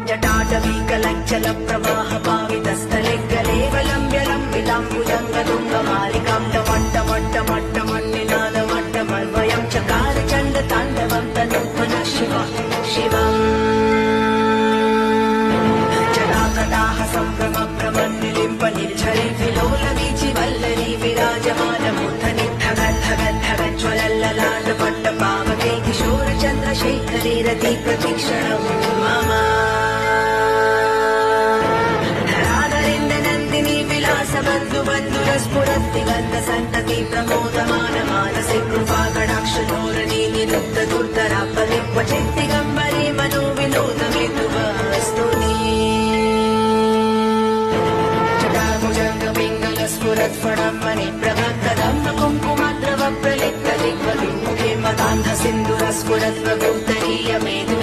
जटाटवीकलञ्चल प्रवाह पावितस्थले गलेवलम्ब्यलम्बिताम्बुजङ्गतुङ्गमालिकां टमट्टमट्टमट्टमट्टिनादमट्टमर्वयं चकार चण्डताण्डवं तनूत्मनः शिवम् जटाकटाः सम्भ्रमभ्रमन्निलिम्ब निर्झरी विलोलवीचि वल्लरी विराजमानमूर्धनि धगद्धगद्धगज्ज्वलल्ललाटपट्टपावके किशोरचन्द्रशेखरे रति प्रतीक्षणं मम धराधरेन्द्रनन्दिनी विलासबन्धुबन्धुरस्फुरद्दिगन्तसन्तति प्रमोदमान मानसे कृपाकटाक्षधोरणी निरुद्धदुर्धरापलिक्वचिद्दिगम्बरे मनोविनोदमेतुवस्तुनि जटाभुजङ्गपिङ्गलस्फुरत्फणं मणिप्रभक्तदम्ब कुङ्कुमद्रव प्रलिप्तदिग्वविमुखे मदान्धसिन्धुरस्फुरद्वगोत्तरीयमेतु